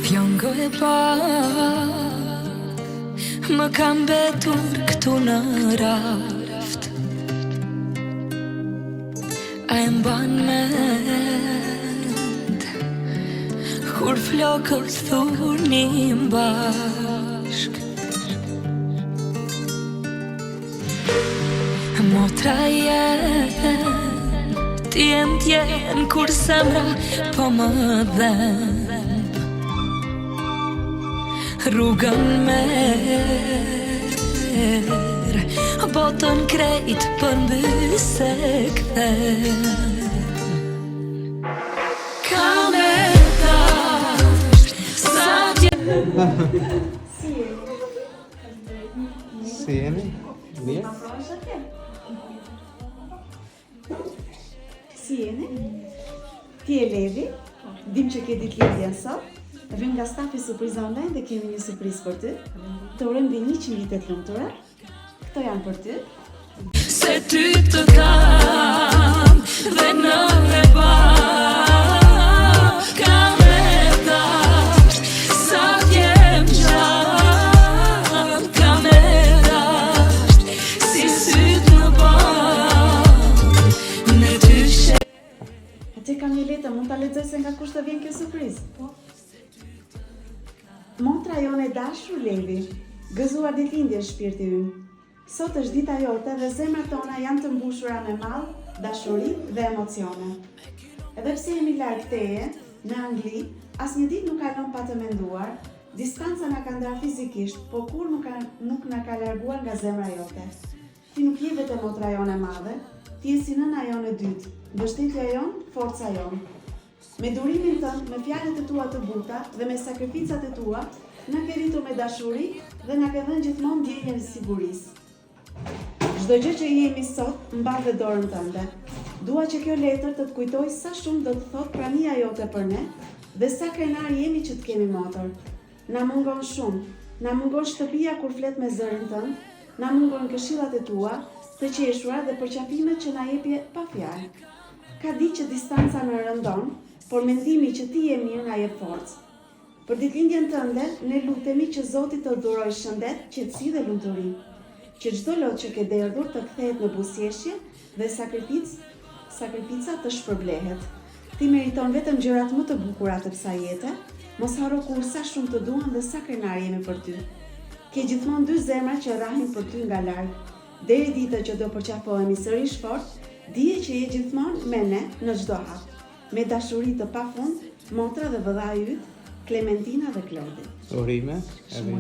Pjongo e pak më kam betur këtu në raft. A e mban mend kur flokët thurnin bashk. Motra jen, t'jen kur semra po më dhem. Rrugën merë, botën krejt për mbysë e kthem. Kam e tash, sa t'je... Si jeni? Mirë? Si jeni? Ti e Levi, dim që ke ditëlindjen sot. Vim nga stafi surpriza online dhe kemi një surprizë për ty. Të urojmë dhe 100 vite të lumtura. Këto janë për ty. Se ty të kam dhe në e bak. Kam e tash, sa t'jem gjatë. Kam e tash, si syt në bak. Në ty Atje kam një letër, mund ta lexoj se nga kush të vjen kjo surprizë? Motra jone e dashur Levi, gëzuar ditëlindjen shpirti ynë. Sot është dita jote dhe zemrat tona janë të mbushura me mall, dashuri dhe emocione. Edhe pse jemi larg teje, në Angli, asnjë ditë nuk kalon pa të menduar, distanca na ka ndar fizikisht, por kur nuk na ka larguar nga zemra jote. Ti nuk je vetëm motra jone e madhe, ti je si nëna jone e dytë, mbështetja jon, forca jon. Me durimin tënd, me fjalët e tua të buta dhe me sakrificat e tua, na ke rritur me dashuri dhe na ke dhënë gjithmonë ndjenjën e sigurisë. Çdo gjë që jemi sot, mban dhe dorën tënde. Dua që kjo letër të të kujtoj sa shumë do të thotë prania jote për ne dhe sa krenar jemi që të kemi motor. Na mungon shumë, na mungon shtëpia kur flet me zërin tënd, na mungon këshillat e tua, të qeshura dhe përqafimet që na jepje pa fjalë. Ka ditë që distanca në rëndon, por mendimi që ti je mirë na jep forcë. Për ditëlindjen tënde, ne lutemi që Zoti të dhurojë shëndet, qetësi dhe lumturi. Që çdo lot që ke derdhur të kthehet në buzëqeshje dhe sakrifica të shpërblehet. Ti meriton vetëm gjërat më të bukura të kësaj jete, mos harro kur sa shumë të duan dhe sa krenar jemi për ty. Ke gjithmonë dy zemra që rrahin për ty nga larg. Deri ditën që do përqafohemi sërish fort, dije që je gjithmonë me ne në çdo hap. Me dashuri të pafund, motra dhe vëllai yt, Klementina dhe Klodi. Urime. Shumë